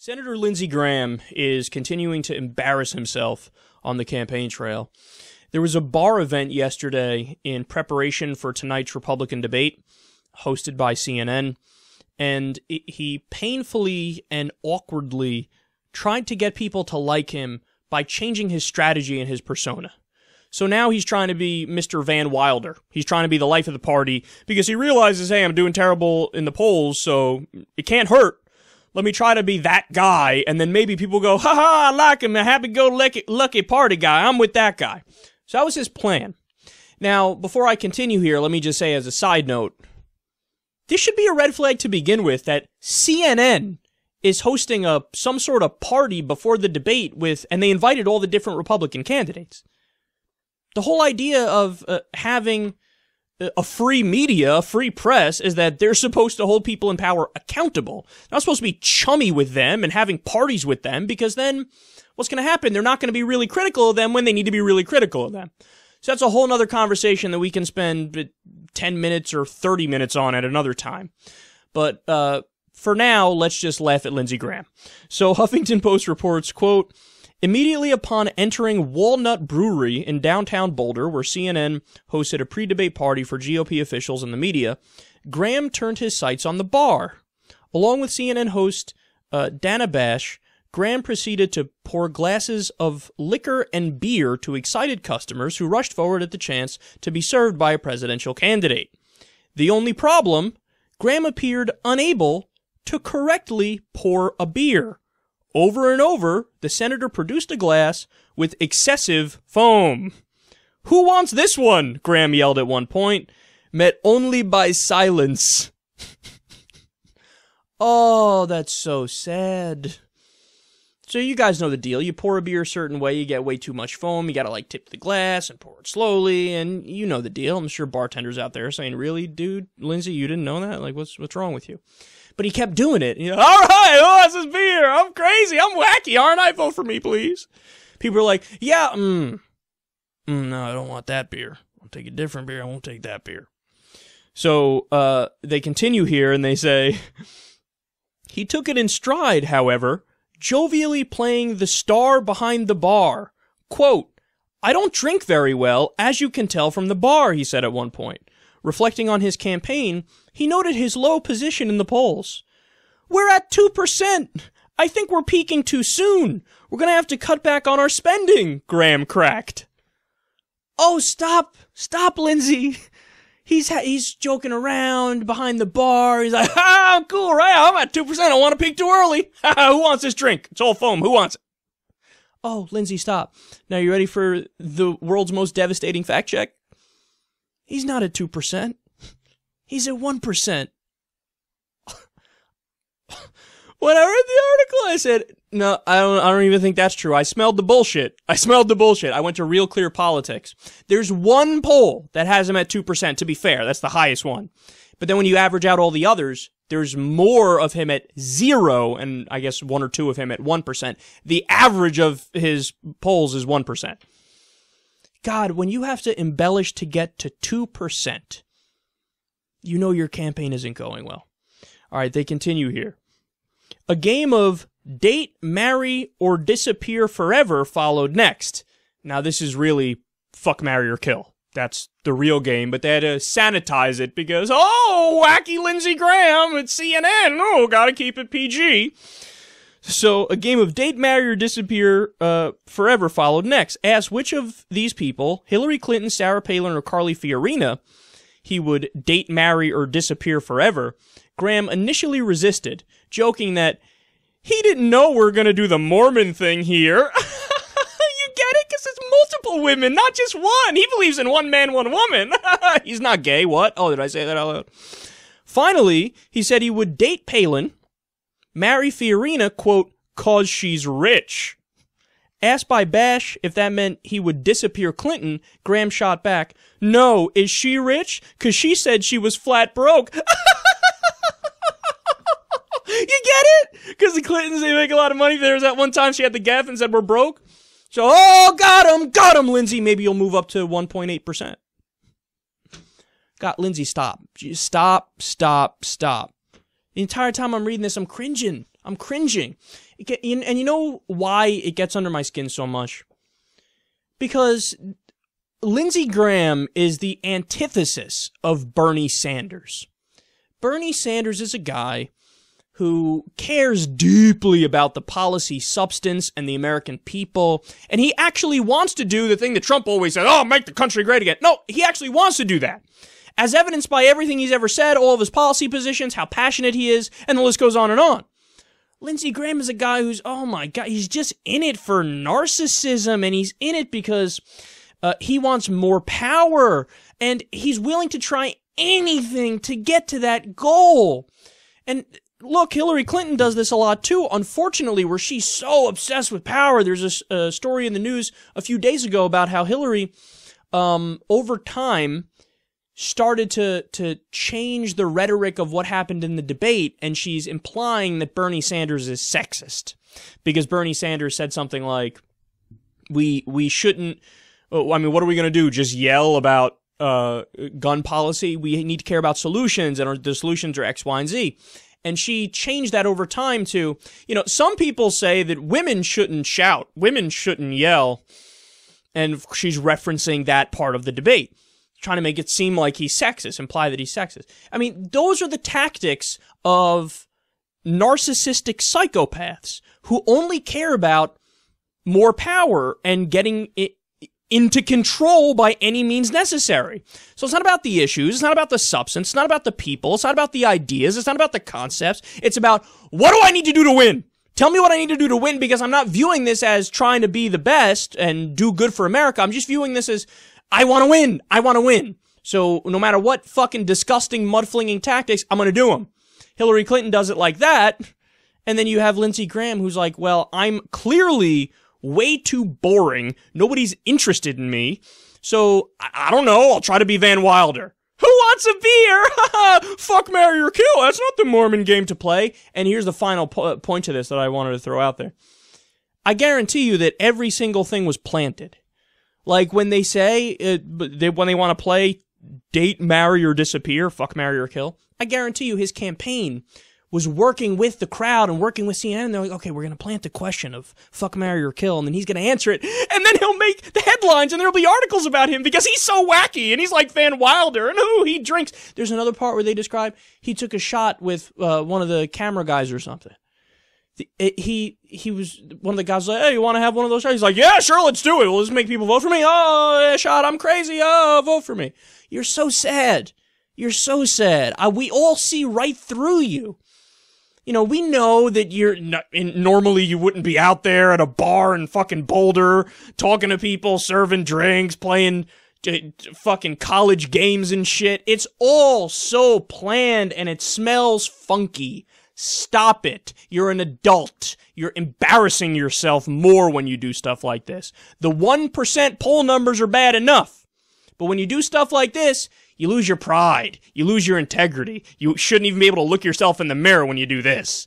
Senator Lindsey Graham is continuing to embarrass himself on the campaign trail. There was a bar event yesterday in preparation for tonight's Republican debate, hosted by CNN, and he painfully and awkwardly tried to get people to like him by changing his strategy and his persona. So now he's trying to be Mr. Van Wilder. He's trying to be the life of the party because he realizes, hey, I'm doing terrible in the polls, so it can't hurt. Let me try to be that guy, and then maybe people go, ha-ha, I like him, a happy-go-lucky party guy. I'm with that guy. So that was his plan. Now, before I continue here, let me just say as a side note, this should be a red flag to begin with, that CNN is hosting some sort of party before the debate and they invited all the different Republican candidates. The whole idea of having a free media, a free press, is that they're supposed to hold people in power accountable. They're not supposed to be chummy with them and having parties with them, because then what's going to happen? They're not going to be really critical of them when they need to be really critical of them. So that's a whole nother conversation that we can spend 10 minutes or 30 minutes on at another time. But for now, let's just laugh at Lindsey Graham. So Huffington Post reports, quote, immediately upon entering Walnut Brewery in downtown Boulder, where CNN hosted a pre-debate party for GOP officials and the media, Graham turned his sights on the bar. Along with CNN host Dana Bash, Graham proceeded to pour glasses of liquor and beer to excited customers who rushed forward at the chance to be served by a presidential candidate. The only problem, Graham appeared unable to correctly pour a beer. Over and over, the senator produced a glass with excessive foam. Who wants this one? Graham yelled at one point, met only by silence. Oh, that's so sad. So you guys know the deal. You pour a beer a certain way, you get way too much foam, you gotta tip the glass and pour it slowly, and you know the deal. I'm sure bartenders out there are saying, really, dude, Lindsey, you didn't know that? What's wrong with you? But he kept doing it. All right, who wants this beer? I'm crazy. I'm wacky. Aren't I? Vote for me, please. People are like, yeah, no, I don't want that beer. I'll take a different beer. I won't take that beer. So they continue here, and they say, he took it in stride, however, jovially playing the star behind the bar. Quote, I don't drink very well, as you can tell from the bar, he said at one point. Reflecting on his campaign, he noted his low position in the polls. We're at 2%. I think we're peaking too soon. We're going to have to cut back on our spending, Graham cracked. Oh, stop, Lindsey. He's joking around behind the bar. He's like, I'm cool, right? I'm at 2%. I don't want to peak too early. Who wants this drink? It's all foam. Who wants it? Oh, Lindsey, stop. Now, you ready for the world's most devastating fact check? He's not at 2%. He's at 1%. When I read the article, I said, no, I don't even think that's true. I smelled the bullshit. I went to Real Clear Politics. There's one poll that has him at 2%, to be fair. That's the highest one. But then when you average out all the others, there's more of him at 0, and I guess 1 or 2 of him at 1%. The average of his polls is 1%. God, when you have to embellish to get to 2%, you know your campaign isn't going well. All right, they continue here. A game of date, marry, or disappear forever followed next. Now, this is really fuck, marry, or kill. That's the real game, but they had to sanitize it because, oh, wacky Lindsey Graham at CNN. Oh, gotta keep it PG. So, a game of date, marry, or disappear forever followed next. Asked which of these people, Hillary Clinton, Sarah Palin, or Carly Fiorina, he would date, marry, or disappear forever, Graham initially resisted, joking that he didn't know we were going to do the Mormon thing here. You get it? Because it's multiple women, not just one. He believes in one man, one woman. He's not gay. What? Oh, did I say that out loud? Finally, he said he would date Palin, marry Fiorina, quote, cause she's rich. Asked by Bash if that meant he would disappear Clinton, Graham shot back, no, is she rich? Because she said she was flat broke. You get it? Because the Clintons, they make a lot of money. There was that one time she had the gaffe and said we're broke. So, oh, got him, Lindsey. Maybe you'll move up to 1.8%. Lindsey, stop. Stop. The entire time I'm reading this, I'm cringing. I'm cringing. And you know why it gets under my skin so much? Because Lindsey Graham is the antithesis of Bernie Sanders. Bernie Sanders is a guy who cares deeply about the policy substance and the American people, and he actually wants to do the thing that Trump always said, oh, make the country great again. No, he actually wants to do that. As evidenced by everything he's ever said, all of his policy positions, how passionate he is, and the list goes on and on. Lindsey Graham is a guy who's, oh my God, he's just in it for narcissism, and he's in it because he wants more power, and he's willing to try anything to get to that goal. And look, Hillary Clinton does this a lot too, unfortunately, where she's so obsessed with power. There's a story in the news a few days ago about how Hillary, over time, started to change the rhetoric of what happened in the debate, and she's implying that Bernie Sanders is sexist. Because Bernie Sanders said something like, we shouldn't, I mean, what are we going to do? Just yell about gun policy? We need to care about solutions, and the solutions are X, Y, and Z. And she changed that over time to, you know, some people say that women shouldn't shout, women shouldn't yell, and she's referencing that part of the debate, trying to make it seem like he's sexist, imply that he's sexist. I mean, those are the tactics of narcissistic psychopaths who only care about more power and getting it into control by any means necessary. So it's not about the issues, it's not about the substance, it's not about the people, it's not about the ideas, it's not about the concepts, it's about, what do I need to do to win? Tell me what I need to do to win, because I'm not viewing this as trying to be the best and do good for America. I'm just viewing this as, I want to win, I want to win. So no matter what fucking disgusting mud-flinging tactics, I'm going to do them. Hillary Clinton does it like that, and then you have Lindsey Graham who's like, well, I'm clearly way too boring. Nobody's interested in me. So, I don't know. I'll try to be Van Wilder. Who wants a beer? Fuck, marry, or kill. That's not the Mormon game to play. And here's the final point to this that I wanted to throw out there. I guarantee you that every single thing was planted. Like when they say, when they want to play date, marry, or disappear, fuck, marry, or kill, I guarantee you his campaign was working with the crowd and working with CNN. And they're like, okay, we're going to plant the question of fuck, marry, or kill, and then he's going to answer it, and then he'll make the headlines, and there'll be articles about him because he's so wacky, and he's like Van Wilder, and he drinks. There's another part where they describe he took a shot with one of the camera guys or something. He was, one of the guys was like, hey, you want to have one of those shots? He's like, yeah, sure, let's do it. We'll just make people vote for me. Oh, shot, I'm crazy. Oh, vote for me. You're so sad. You're so sad. We all see right through you. You know, we know that you're not, normally you wouldn't be out there at a bar in fucking Boulder talking to people, serving drinks, playing fucking college games and shit. It's all so planned and it smells funky. Stop it. You're an adult. You're embarrassing yourself more when you do stuff like this. The 1% poll numbers are bad enough. But when you do stuff like this, you lose your pride. You lose your integrity. You shouldn't even be able to look yourself in the mirror when you do this.